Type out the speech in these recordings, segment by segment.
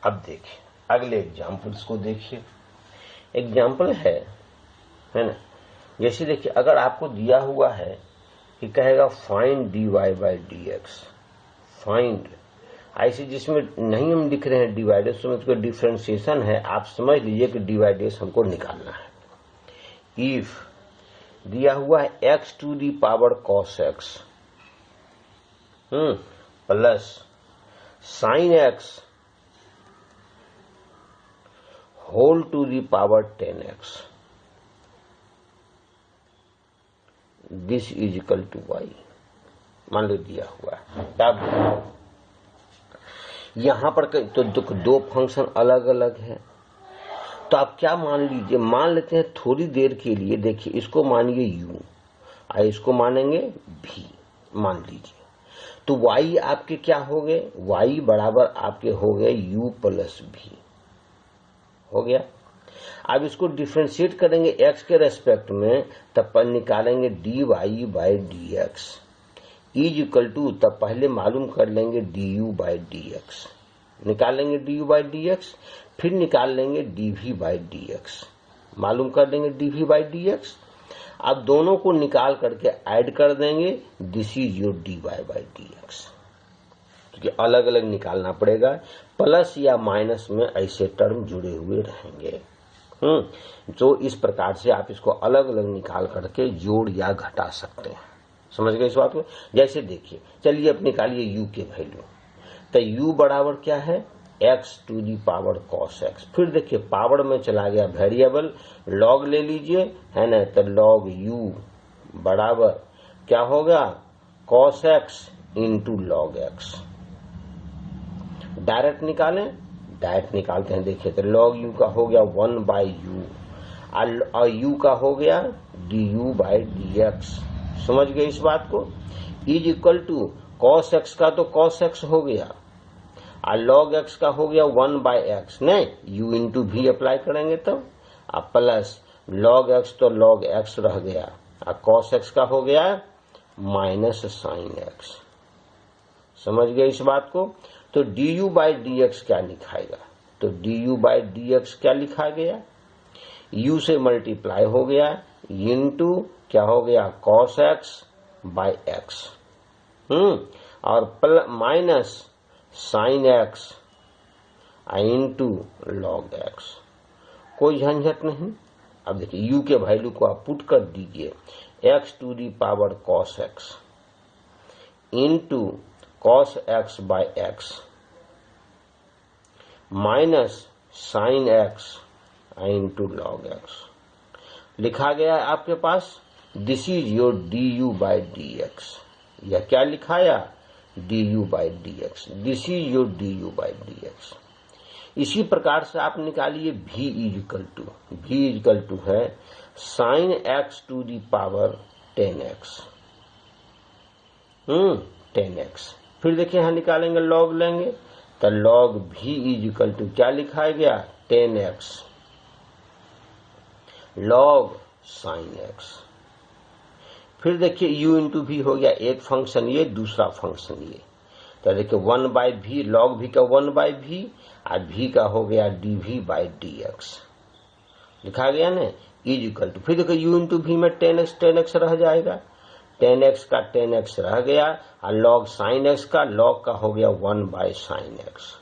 अब देखिए अगले एग्जाम्पल्स को देखिए। एग्जाम्पल है ना, जैसे देखिए अगर आपको दिया हुआ है कि कहेगा find dy by dx, find ऐसे जिसमें नहीं हम लिख रहे हैं डिवाइडेड, उसमें उसका डिफ्रेंसिएशन है, आप समझ लीजिए कि डिवाइडेड हमको निकालना है। इफ दिया हुआ है x to the power cos x plus sine x whole to the power 10x, this is equal to y, मान लो दिया हुआ है। तब यहां पर तो दो फंक्शन अलग अलग है, तो आप क्या मान लीजिए, मान लेते हैं थोड़ी देर के लिए, देखिए इसको मानिए u और इसको मानेंगे v, मान लीजिए। तो y आपके क्या हो गए, y बराबर आपके हो गए u प्लस v, हो गया। अब इसको डिफ्रेंशिएट करेंगे x के रेस्पेक्ट में, तब पर निकालेंगे dy by dx is equal to, तब पहले मालूम कर लेंगे du बाई dx, निकाल लेंगे du बाई dx, फिर निकाल लेंगे dv बाई dx, मालूम कर देंगे dv बाई dx। अब दोनों को निकाल करके ऐड कर देंगे, this is your dy by dx, क्योंकि अलग अलग निकालना पड़ेगा, प्लस या माइनस में ऐसे टर्म जुड़े हुए रहेंगे। जो इस प्रकार से आप इसको अलग अलग निकाल करके जोड़ या घटा सकते हैं। समझ गए इस बात को। जैसे देखिए, चलिए अब निकालिए u के वैल्यू, तो u बराबर क्या है, x to the power cos x। फिर देखिए पावर में चला गया वेरिएबल, log ले लीजिए, है ना, तो log u बराबर क्या होगा, cos x into log x। Direct निकालें, डायरेक्ट निकालते हैं, देखिए तो log u का हो गया 1 बाई u और u का हो गया du बाई dx। समझ गए इस बात को। Is equal to cos x का तो cos x हो गया और log x का हो गया 1 बाई x, नहीं u इंटू v अप्लाई करेंगे तब, अब प्लस log x तो log x रह गया और cos x का हो गया माइनस साइन x। समझ गए इस बात को। तो du बाई dx क्या लिखाएगा, तो du बाई dx क्या लिखा गया, u से मल्टीप्लाई हो गया इंटू क्या हो गया cos x बाई x, और minus sine x into log x। कोई झंझट नहीं। अब देखिए u के वैल्यू को आप पुट कर दीजिए, x to the power cos x into cos x by x minus sine x into log x लिखा गया है आपके पास। This is your du by dx, यह क्या लिखाया, du by dx, this is your du by dx। इसी प्रकार से आप निकालिए v इक्वल टू है sine x to the power 10x, 10x। फिर देखिए यहां निकालेंगे log लेंगे, तो log v इक्वल टू क्या लिखाया गया, 10x log साइन x। फिर देखिए u इंटू v हो गया, एक फंक्शन ये, दूसरा फंक्शन ये, तो देखिए 1 बाई v, log v का 1 बाई v और v का हो गया dv बाई dx, लिखा गया ना, इज इक्वल टू, फिर देखिए u इंटू v में 10x रह जाएगा, 10x का 10x रह गया और log साइन x का, log का हो गया 1 बाई साइन x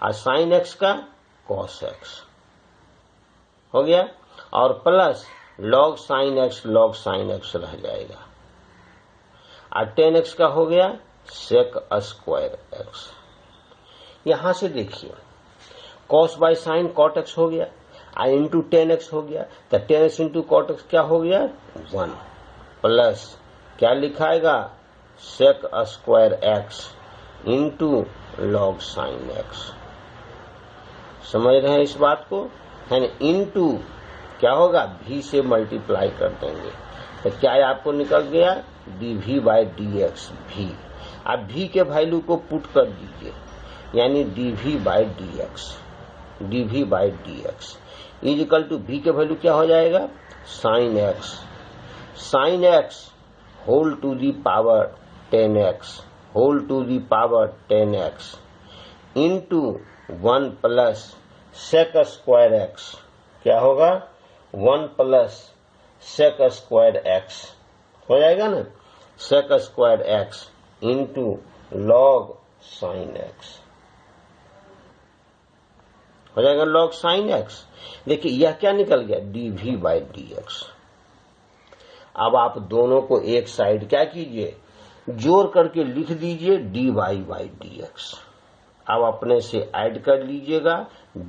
और साइन x का cos x हो गया, और प्लस log साइन x रह जाएगा और 10x का हो गया sec स्क्वायर x। यहां से देखिए cos by sine cot x हो गया और इंटू 10x हो गया, तो 10x इंटू cot x क्या हो गया 1, प्लस क्या लिखाएगा sec square x into log sine x। समझ रहे हैं इस बात को, है ना, इंटू क्या होगा v से मल्टीप्लाई कर देंगे, तो क्या आपको निकल गया dv बाई dx v। अब v के वैल्यू को पुट कर दीजिए, यानी dv by dx is equal to v के वैल्यू क्या हो जाएगा, sine x whole to the power 10x into 1 plus sec square X, क्या होगा 1 प्लस सेक स्क्वायर एक्स हो जाएगा ना, sec square X into log sine X हो जाएगा, लॉग साइन एक्स। देखिए यह क्या निकल गया, dv बाई dx। अब आप दोनों को एक साइड क्या कीजिए, जोड़ करके लिख दीजिए dy बाई dx। अब अपने से ऐड कर लीजिएगा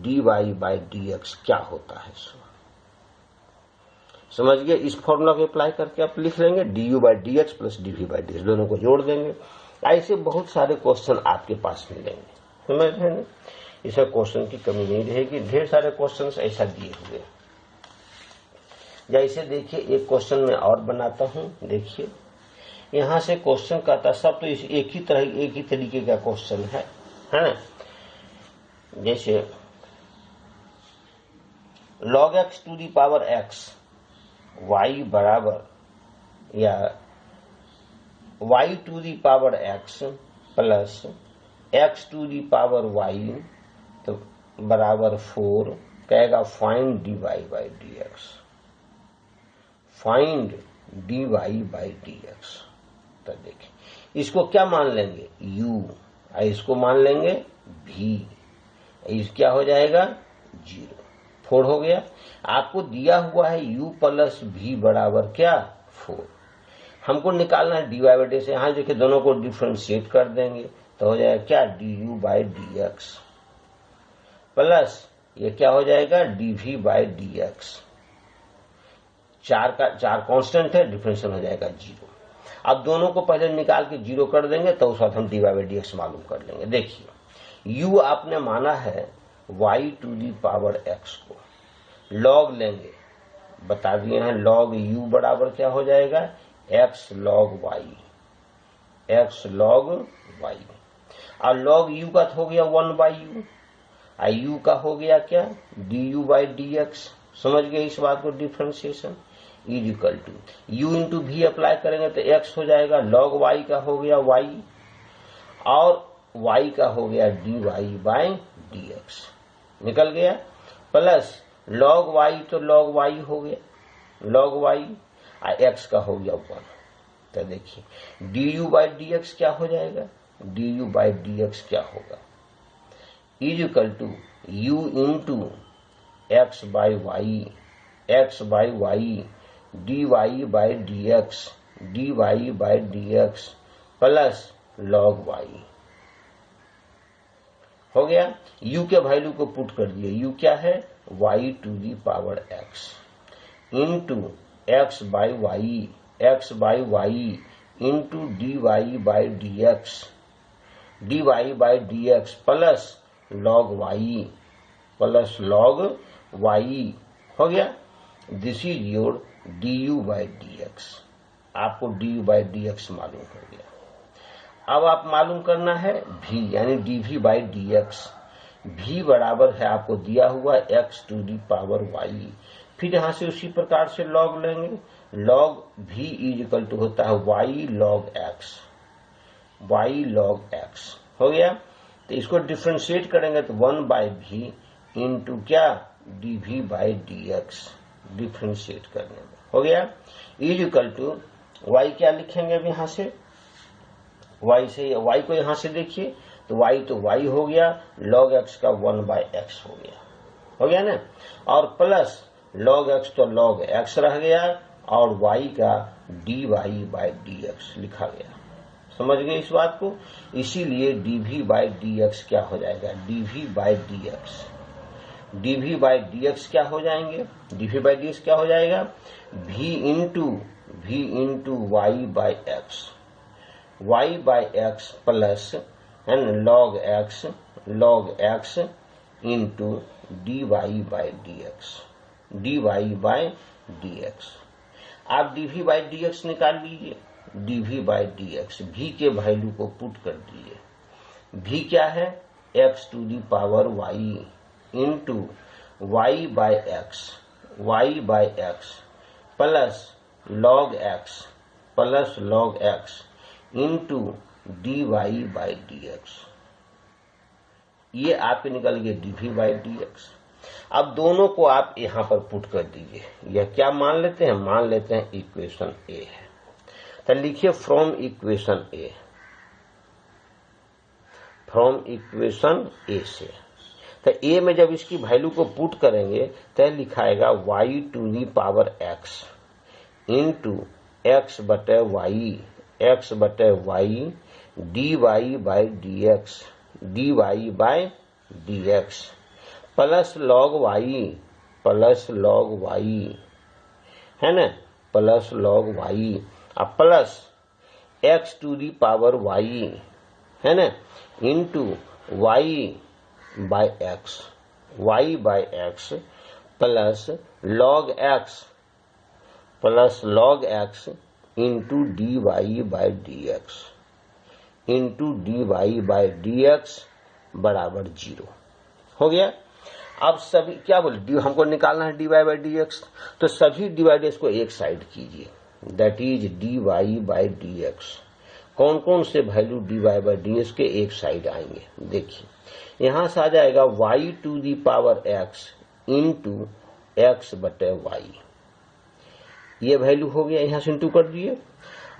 dy बाई dx क्या होता है, समझ गए। इस फॉर्मूला को अप्लाई करके आप लिख लेंगे du by dx plus dv by dx, दोनों को जोड़ देंगे। ऐसे बहुत सारे क्वेश्चन आपके पास मिलेंगे, समझ रहे हैं। इसमें क्वेश्चन की कमी नहीं रहेगी, ढेर सारे क्वेश्चन ऐसा दिए हुए। जैसे देखिए एक क्वेश्चन मैं और बनाता हूं, देखिए यहां से क्वेश्चन कहता, सब तो इस एक ही तरीके का क्वेश्चन है ना। जैसे log x to the power x y बराबर, या y to the power x plus x to the power y तो बराबर 4, कहेगा find dy by dx, find dy by dx। तो देखिए इसको क्या मान लेंगे u, इसको मान लेंगे v, इस क्या हो जाएगा 0, 4 हो गया। आपको दिया हुआ है u प्लस v बराबर क्या 4, हमको निकालना है dy बाई dx। यहां देखिए दोनों को डिफ्रेंशिएट कर देंगे तो हो जाएगा क्या du बाई dx प्लस ये क्या हो जाएगा dv बाई dx। चार कांस्टेंट है, डिफरेंशियल हो जाएगा 0। अब दोनों को पहले निकाल के 0 कर देंगे तो उस वक्त हम dy बाई dx मालूम कर लेंगे। देखिए u आपने माना है y to the power x को, log लेंगे, बता दिए हैं log u बराबर क्या हो जाएगा x log y, x log y। और log u का हो गया 1 बाई u, u का हो गया क्या du बाई dx। समझ गए इस बात को, differentiation is equal to u into भी अप्लाई करेंगे तो x हो जाएगा, log y का हो गया y और y का हो गया dy बाई dx, निकल गया, प्लस log y तो log y हो गया, log y x का हो गया 1। तो देखिए du बाई dx क्या हो जाएगा, du बाई dx क्या होगा is equal to u into X by Y dy by dx plus log y हो गया। u के वैल्यू को पुट कर दिए, u क्या है y to the power x into X by Y into dy by dx plus log y हो गया। This is your du by dx, आपको du बाई dx मालूम हो गया। अब आप मालूम करना है v यानी dv बाई dx, v बराबर है आपको दिया हुआ x to the power y, फिर यहां से उसी प्रकार से log लेंगे, log v is equal to होता है y log x हो गया। तो इसको डिफ्रेंशिएट करेंगे तो 1 बाई v इंटू क्या dv बाई dx, डिफ्रेंशिएट करने में हो गया इज इक्वल टू y क्या लिखेंगे अब यहां से, y से y को यहां से देखिए तो y तो y हो गया, log x का 1 बाई x हो गया ना, और प्लस log x तो log x रह गया और y का dy बाई dx लिखा गया। समझ गए इस बात को, इसीलिए dv बाई dx क्या हो जाएगा, dv बाई dx क्या हो जाएंगे, dv बाई dx क्या हो जाएगा v into y by x plus log x into dy by dx। आप dv बाई dx निकाल लीजिए, dv बाई dx v के वैल्यू को पुट कर दीजिए, v क्या है x to the power y into y by x plus log x into dy by dx। ये आपके निकल गए dv बाई dx। अब दोनों को आप यहां पर पुट कर दीजिए। यह क्या मान लेते हैं, मान लेते हैं इक्वेशन ए है। तो लिखिए from equation A, from equation A से। तो ए में जब इसकी वैल्यू को पुट करेंगे तो लिखाएगा y to the power x into x बटे y dy by dx plus log y है ना, प्लस लॉग y अब plus x to the power y है ना into y by x plus log x into dy by dx बराबर 0 हो गया। अब सभी क्या बोले, हमको निकालना है dy बाई dx, तो सभी डिवाइडेड को एक साइड कीजिए, that is dy by dx। कौन कौन से वैल्यू dy बाई dx के एक साइड आएंगे, देखिए यहां से आ जाएगा y to the power x into x बटे वाई, ये वैल्यू हो गया, यहां से इंटू कर दिए।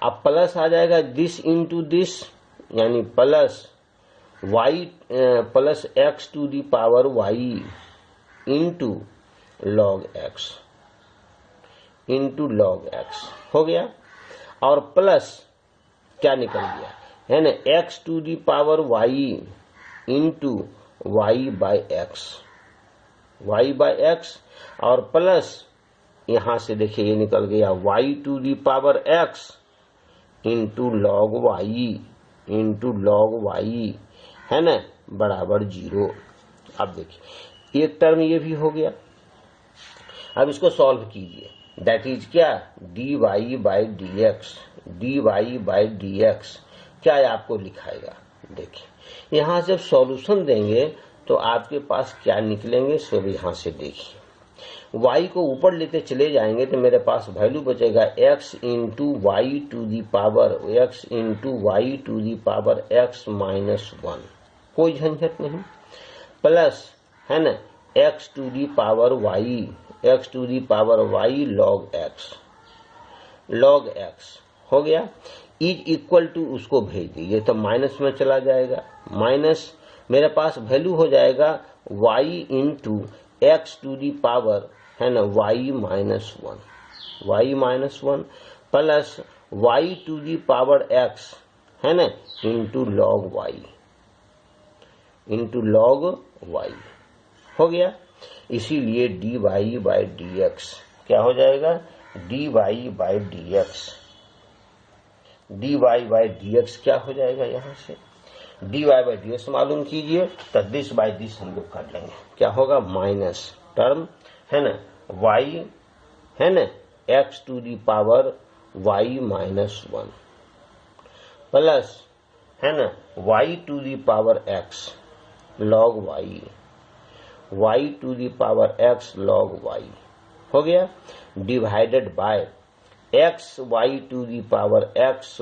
अब प्लस आ जाएगा दिस इंटू दिस, यानी plus x to the power y into log x हो गया। और प्लस क्या निकल गया है ना, x to the power y into y by X और प्लस यहां से देखिए ये निकल गया y to the power x into log y है ना बराबर 0। अब देखिए एक टर्म ये भी हो गया। अब इसको सॉल्व कीजिए, दैट इज क्या dy बाई dx क्या है आपको लिखाएगा। देखिए यहां जब सॉल्यूशन देंगे तो आपके पास क्या निकलेंगे सब यहां से देखिए। y को ऊपर लेते चले जाएंगे तो मेरे पास वैल्यू बचेगा x into Y to the power x minus 1, कोई झंझट नहीं, प्लस है ना x to the power y log x हो गया। इज इक्वल टू उसको भेज दीजिए तो माइनस में चला जाएगा, माइनस मेरे पास वैल्यू हो जाएगा y into X to the power है ना y minus 1 plus y to the power x है ना इंटू लॉग y हो गया। इसीलिए dy बाई dx क्या हो जाएगा, dy बाई dx क्या हो जाएगा, यहाँ से dy बाई dx मालूम कीजिए तो दिस बाई दिस हम लोग कर लेंगे, क्या होगा माइनस टर्म है ना y है ना x to the power y minus 1 plus है ना y to the power x log y to the power x log y हो गया, divided by x y to the power x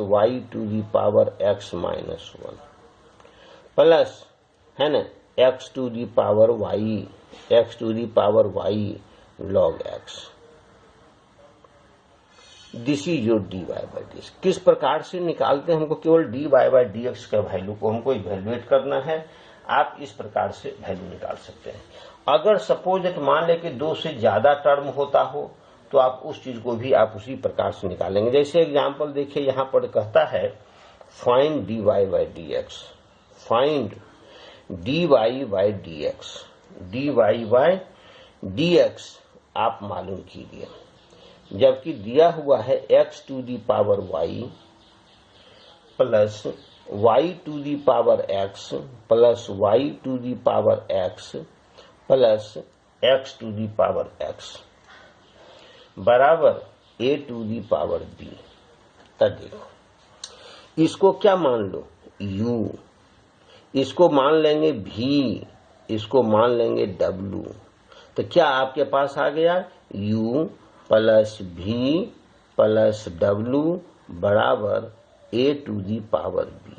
minus 1 plus है ना x to the power y log x। This is your dy by dx। किस प्रकार से निकालते हैं, हमको केवल dy बाई dx का वैल्यू को हमको इवेल्युएट करना है। आप इस प्रकार से वैल्यू निकाल सकते हैं। अगर सपोज दैट मान ले कि 2 से ज्यादा टर्म होता हो तो आप उस चीज को भी आप उसी प्रकार से निकालेंगे। जैसे एग्जांपल देखिए यहाँ पर कहता है find dy by dx, find dy by dx आप मालूम कीजिए, जबकि दिया हुआ है x to the power y plus y to the power x plus y to the power x plus x to the power x बराबर a to the power b। तब देखो इसको क्या मान लो u, इसको मान लेंगे v, इसको मान लेंगे w, तो क्या आपके पास आ गया u plus v plus w बराबर a to the power b।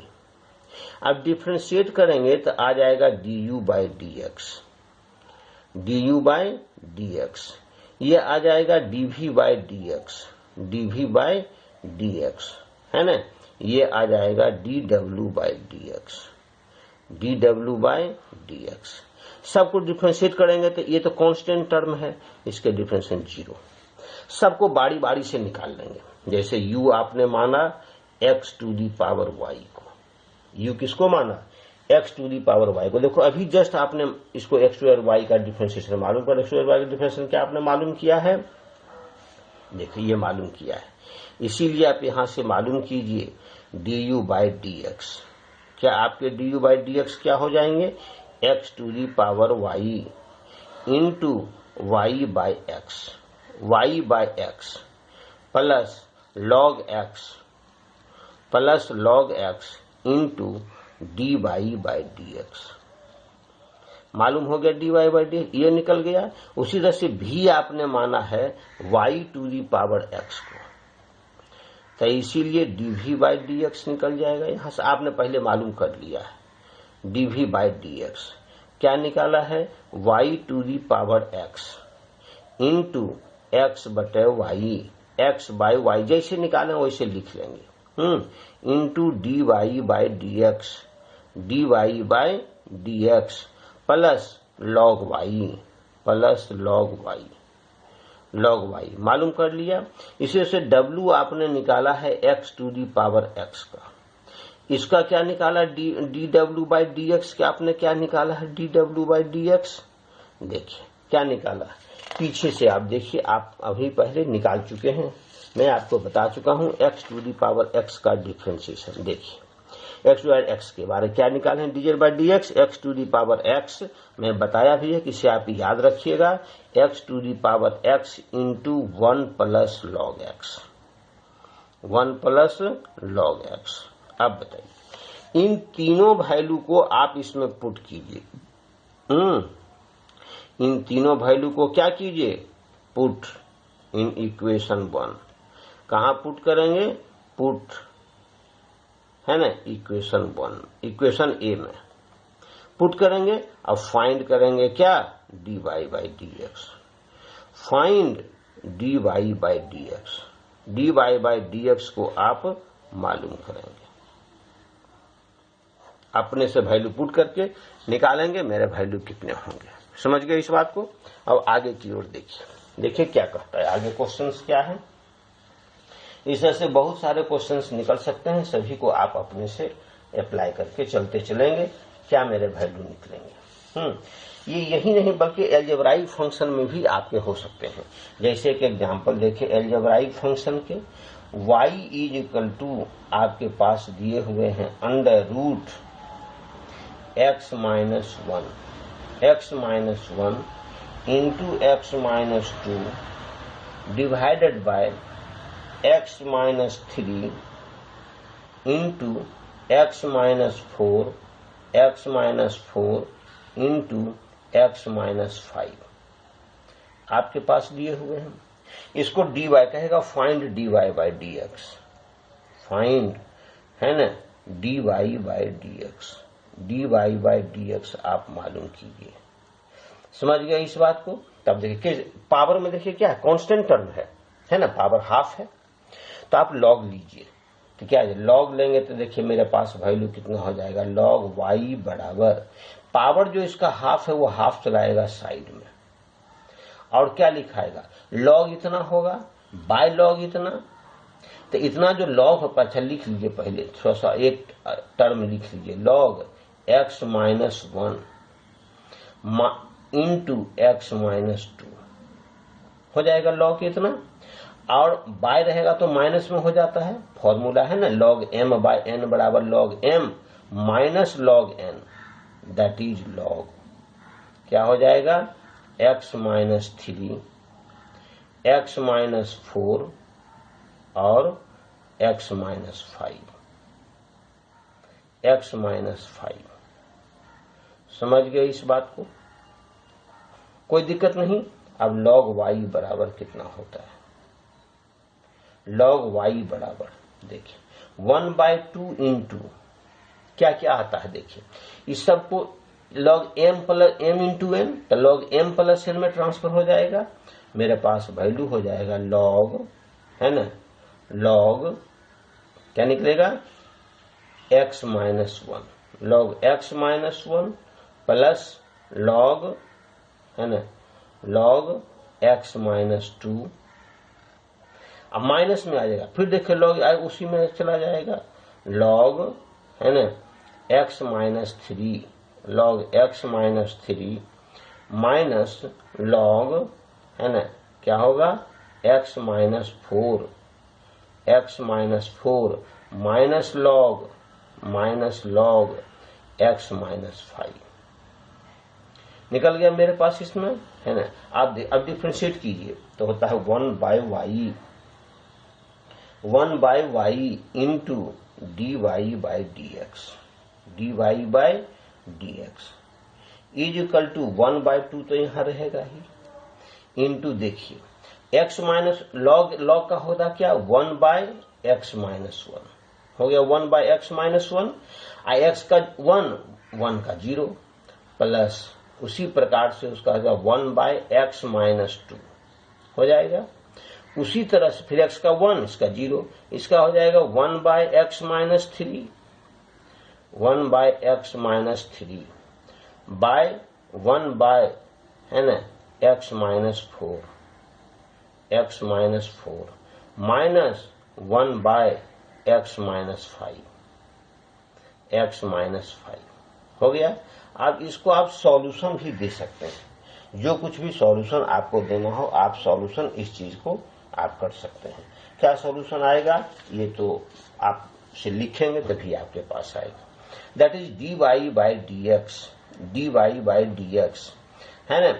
अब डिफ्रेंशिएट करेंगे तो आ जाएगा du बाई dx, ये आ जाएगा dv बाई dx, है ना, ये आ जाएगा dw बाई dx। सब कुछ डिफ्रेंशिएट करेंगे तो ये तो कांस्टेंट टर्म है, इसके डिफरेंशिएट 0। सबको बारी बारी से निकाल लेंगे। जैसे u आपने माना x to the power y को, u किसको माना, x to the power y को। देखो अभी जस्ट आपने इसको x टू y का डिफरेंशिएशन मालूम कर, x टू y का डिफरेंशिएशन क्या आपने मालूम किया है, देखिए ये मालूम किया है, इसीलिए आप यहां से मालूम कीजिए du बाई dx। क्या आपके du बाई dx क्या हो जाएंगे, x to the power y into y by x plus log x into dy by dx। मालूम हो गया dy बाई dx, ये निकल गया। उसी तरह से भी आपने माना है y to the power x को, तो इसीलिए dv बाई dx निकल जाएगा। यहां से आपने पहले मालूम कर लिया है dv बाई dx क्या निकाला है, y to the power x into x बटे y, x बाई y जैसे निकालें वैसे लिख लेंगे, into dy by dx plus log y मालूम कर लिया। इसी से w आपने निकाला है x to the power x का, इसका क्या निकाला dw बाई dx, क्या आपने क्या निकाला है dw बाई dx, देखिए क्या निकाला, पीछे से आप देखिए, आप अभी पहले निकाल चुके हैं, मैं आपको बता चुका हूं x to the power x का डिफरेंशिएशन। देखिए x टू दी x के बारे में क्या निकाले हैं, dz by dx, x to the power x मैं बताया भी है, किसे आप याद रखिएगा, x to the power x into 1 plus log x। अब बताइए इन तीनों वैल्यू को आप इसमें पुट कीजिए, इन तीनों वैल्यू को क्या कीजिए, पुट इन इक्वेशन 1। कहां पुट करेंगे, पुट है ना इक्वेशन 1, इक्वेशन ए में पुट करेंगे। अब फाइंड करेंगे क्या, dy by dx, find dy by dx, dy by dx को आप मालूम करेंगे, अपने से वैल्यू पुट करके निकालेंगे मेरे वैल्यू कितने होंगे। समझ गए इस बात को। अब आगे की ओर देखिए क्या कहता है, आगे क्वेश्चंस क्या है। इस तरह से बहुत सारे क्वेश्चंस निकल सकते हैं, सभी को आप अपने से अप्लाई करके चलते चलेंगे, क्या मेरे वैल्यू निकलेंगे। ये यही नहीं बल्कि एल्जेब्राइक फंक्शन में भी आपके हो सकते हैं। जैसे एक एग्जांपल देखिए एल्जेब्राइक फंक्शन के, y इज इक्वल टू आपके पास दिए हुए हैं under root x minus 1 into x minus 2 divided by x minus 3 into x minus 4 into x minus 5 आपके पास दिए हुए हैं। इसको dy कहेगा, find dy by dx, find है ना dy बाई dx आप मालूम कीजिए। समझ गए इस बात को। तब देखिए पावर में देखिए क्या है, कांस्टेंट टर्म है ना, पावर हाफ है, तो आप लॉग लीजिए, तो क्या है लॉग लेंगे तो देखिए मेरे पास वैल्यू कितना हो जाएगा, लॉग y बराबर पावर जो इसका हाफ है वो हाफ चलाएगा साइड में, और क्या लिखाएगा लॉग इतना होगा बाय लॉग इतना, तो इतना जो लॉग हो, अच्छा लिख लीजिए पहले थोड़ा सा एक टर्म लिख लीजिए, log x minus 1 into x minus 2 हो जाएगा लॉग इतना, और बाय रहेगा तो माइनस में हो जाता है, फॉर्मूला है ना log m बाय n बराबर log m minus log n, that is log क्या हो जाएगा x माइनस 3, x माइनस 4 और x माइनस 5। समझ गए इस बात को, कोई दिक्कत नहीं। अब log y बराबर कितना होता है, log y बराबर देखिए 1/2 इंटू क्या क्या आता है देखिए, इस सबको log m plus m into n, तो log m प्लस n में ट्रांसफर हो जाएगा। मेरे पास वैल्यू हो जाएगा log, है ना, log क्या निकलेगा x minus one, log x minus one plus log, है ना, log x माइनस टू। अब माइनस में आ जाएगा, फिर देखिए log उसी में चला जाएगा, log, है ना, x minus three, log x minus three minus log, है ना, क्या होगा x minus four, x minus four minus log x minus five निकल गया मेरे पास इसमें, है ना। आप अब डिफ्रेंशिएट कीजिए तो होता है 1 by y into d y by d x is equal to 1/2, तो यहां रहेगा ही, इंटू देखिए x माइनस log का होता क्या 1/x माइनस वन हो गया, 1/x माइनस वन, x का 1 का 0 प्लस उसी प्रकार से उसका होगा 1/x माइनस टू हो जाएगा। उसी तरह से फिर x का 1, इसका 0, इसका हो जाएगा 1/x minus three, 1/x minus three by 1 है ना x minus four, x minus four minus 1/x minus five, x minus five हो गया। अब इसको आप सॉल्यूशन भी दे सकते हैं, जो कुछ भी सॉल्यूशन आपको देना हो आप सॉल्यूशन इस चीज को आप कर सकते हैं। क्या सॉल्यूशन आएगा ये तो आप से लिखेंगे तभी आपके पास आएगा। That is dy by d x, है ना,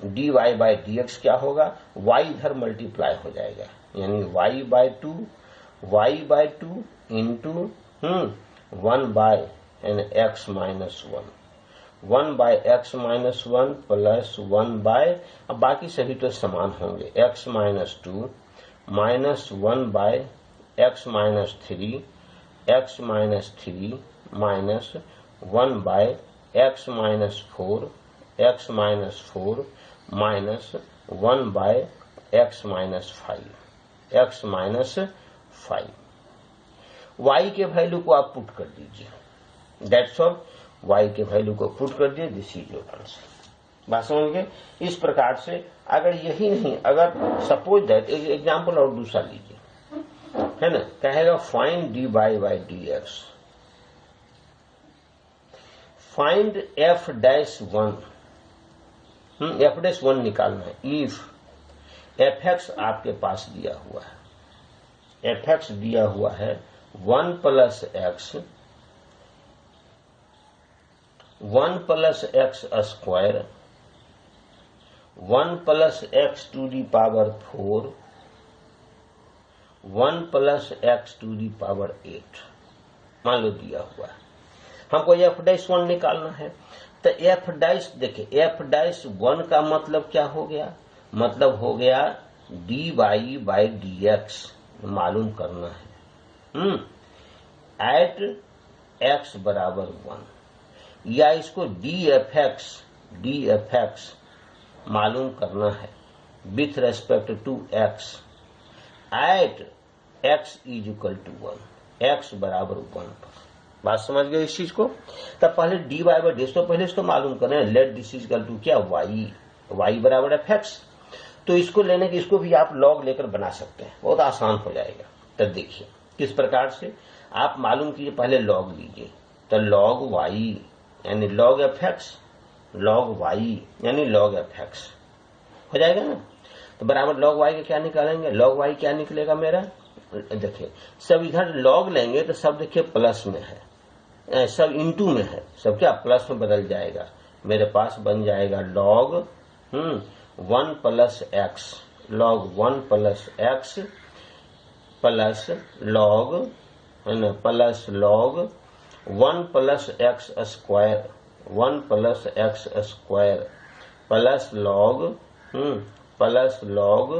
dy बाई डी एक्स क्या होगा, y इधर मल्टीप्लाई हो जाएगा, यानी y by two into 1/x minus one, 1/x minus one plus 1 अब बाकी सभी तो समान होंगे, x minus two minus 1/x minus three, x minus three minus 1/x minus four, x minus four minus 1/x minus five, x minus five. y के value को आप put कर दीजिए, दैट्स ऑल, y के वैल्यू को put कर दिए, this is your answer. बात समझ गए। इस प्रकार से अगर यही नहीं, अगर सपोज दैट एग्जाम्पल और दूसरा लीजिए, है ना, कहेगा find dy by d x, find f dash one, f dash one निकालना है। इफ fx आपके पास दिया हुआ है, fx दिया हुआ है 1 plus x, 1 plus x square, 1 plus x to the power 4, 1 plus x to the power 8 मान लो दिया हुआ है। हमको एफ डैश वन निकालना है, तो एफ डैश देखिए, एफ डैश वन का मतलब क्या हो गया, मतलब हो गया d y by d x मालूम करना है, एट एक्स बराबर 1, या इसको डी एफ एक्स मालूम करना है with respect to x at x is equal to 1, x बराबर 1 पर। बात समझ गए इस चीज को। तब पहले डी वाई बाई डी, तो पहले इसको मालूम करें, let this is equal to क्या वाई बराबर एफ एक्स। तो इसको लेने के इसको भी आप लॉग लेकर बना सकते हैं, बहुत आसान हो जाएगा। तब देखिए किस प्रकार से आप मालूम कीजिए, पहले लॉग लीजिए, तो लॉग वाई यानी log f x, log y यानी लॉग एफ एक्स हो जाएगा ना। तो बराबर लॉग वाई का क्या निकालेंगे, लॉग वाई क्या निकलेगा मेरा, देखिए सब इधर लॉग लेंगे तो सब देखिए प्लस में है, सब इंटू में है, सब क्या प्लस में बदल जाएगा। मेरे पास बन जाएगा log 1 plus x, log 1 plus x plus log, है ना, plus log 1 plus x square, 1 plus x square plus log plus log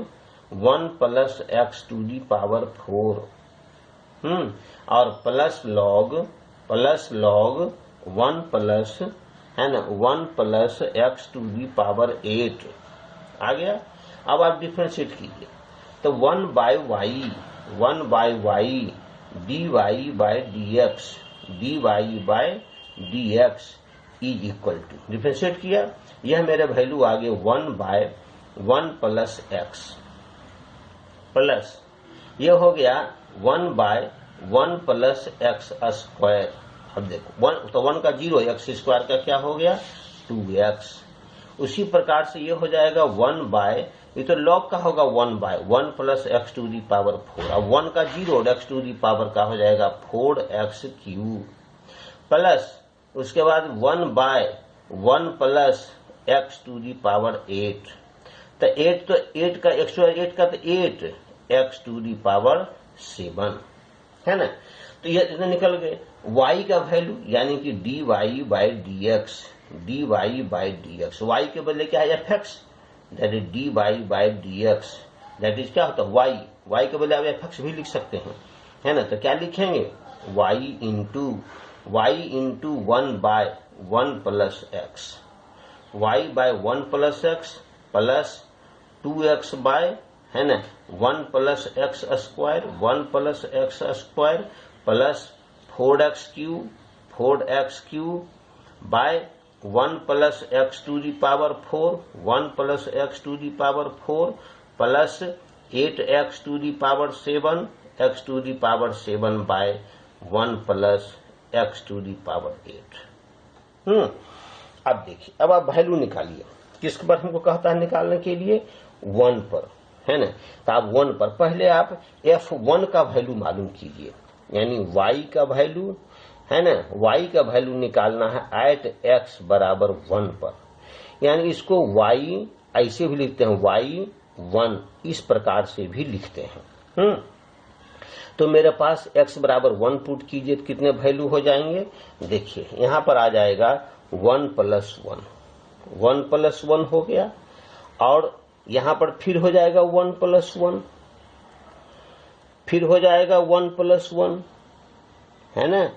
1 plus x to the power 4 और plus log plus log 1 plus है ना 1 plus x to the power 8 आ गया। अब आप differentiate कीजिए तो 1 by y d y by d x is equal to, differentiate किया, यह मेरे वैल्यू आ गए 1 बाय 1 प्लस एक्स प्लस यह हो गया 1 बाय 1 प्लस एक्स स्क्वायर। अब देखो 1 तो 1 का 0, एक्स स्क्वायर का क्या हो गया 2x। उसी प्रकार से ये हो जाएगा 1 बाय, ये तो लॉग का होगा 1 by 1 plus x to the power 4। अब 1 का 0 और एक्स टू दी पावर का हो जाएगा 4x क्यूब प्लस उसके बाद 1 by 1 plus x to the power 8। तो 8 का 108 का तो 8 एक्स टू दी पावर 7 है ना। तो ये इतने निकल गए। y का वैल्यू यानी कि dy by d x, y के बदले क्या है fx, that is dy by d x, that is क्या होता है y के बदले आप fx भी लिख सकते हैं, है ना। तो क्या लिखेंगे y into 1 by 1 plus x, y by 1 plus x plus 2x by है ना 1 plus x square 1 plus x square plus 4x cube by 1 plus x to the power 4 1 plus x to the power 4 plus 8x to the power 7 x to the power 7 by 1 plus x to the power 8। अब देखिए, अब आप value निकालिए, किसके पर हमको कहता है निकालने के लिए 1 पर, है ना। तो आप 1 पर पहले आप f1 का वैल्यू मालूम कीजिए, यानी y का वैल्यू है ना, y का वैल्यू निकालना है एट x बराबर 1 पर, यानी इसको y ऐसे भी लिखते हैं y1, इस प्रकार से भी लिखते हैं। तो मेरे पास x बराबर 1 पुट कीजिए तो कितने वैल्यू हो जाएंगे, देखिए यहां पर आ जाएगा 1 प्लस 1 हो गया, और यहां पर फिर हो जाएगा 1 प्लस 1, फिर हो जाएगा 1 प्लस 1, है ना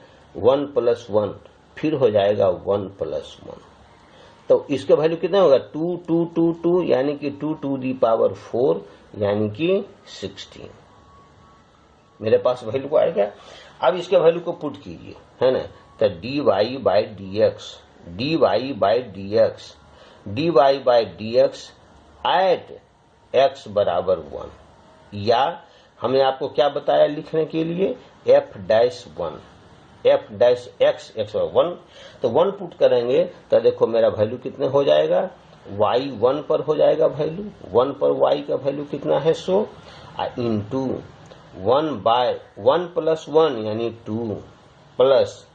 1 प्लस 1, फिर हो जाएगा 1 प्लस 1। तो इसका वैल्यू कितना होगा 2 यानी कि 2 टू दी पावर 4 यानी कि 16 मेरे पास वैल्यू आएगा। अब इसके वैल्यू को पुट कीजिए, है ना। तो dy by d x at x बराबर 1, या हमने आपको क्या बताया लिखने के लिए f डैश x 1। तो 1 पुट करेंगे तो देखो मेरा वैल्यू कितने हो जाएगा, y 1 पर हो जाएगा वैल्यू, 1 पर y का वैल्यू कितना है 100, इंटू 1 बाय 1 प्लस 1 यानी 2 प्लस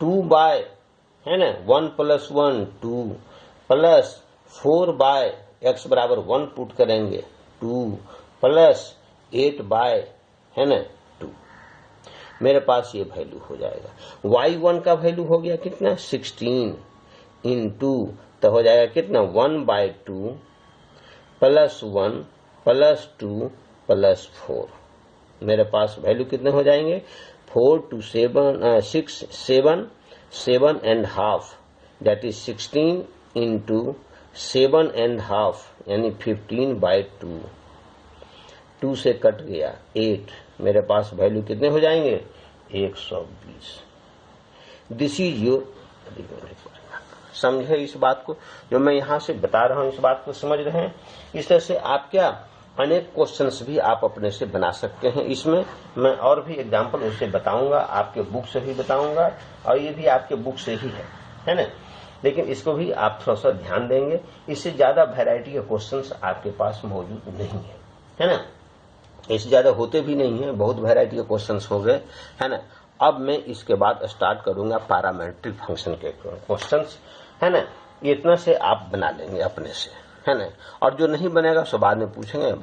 2 बाय है ना 1 प्लस 1 2 प्लस 4 बाय x बराबर 1 पुट करेंगे 2 प्लस 8 बाय है ना 2, मेरे पास ये वैल्यू हो जाएगा। y1 का वैल्यू हो गया कितना 16 इंटू तो हो जाएगा कितना 1 बाय 2 प्लस 1 प्लस 2 प्लस 4, मेरे पास वैल्यू कितने हो जाएंगे 4 to 7 and half, that is 16 into 7 and half यानी 15 बाय 2 से कट गया 8, मेरे पास वैल्यू कितने हो जाएंगे 120। दिस इज योर, समझे इस बात को जो मैं यहां से बता रहा हूं, इस बात को समझ रहे हैं। इस तरह से आप क्या अनेक क्वेश्चंस भी आप अपने से बना सकते हैं। इसमें मैं और भी एग्जांपल उससे बताऊंगा, आपके बुक से भी बताऊंगा, और ये भी आपके बुक से ही है ना। लेकिन इसको भी आप थोड़ा सा ध्यान देंगे, इससे ज्यादा वैरायटी के क्वेश्चंस आपके पास मौजूद नहीं है ना, इससे ज्यादा होते भी नहीं है, बहुत वैरायटी के क्वेश्चंस हो गए, है ना। अब मैं इसके बाद स्टार्ट करूंगा पैरामेट्रिक फंक्शन के क्वेश्चंस, है ना। इतना से आप बना लेंगे अपने से, है ना, और जो नहीं बनेगा सो बाद में पूछेंगे।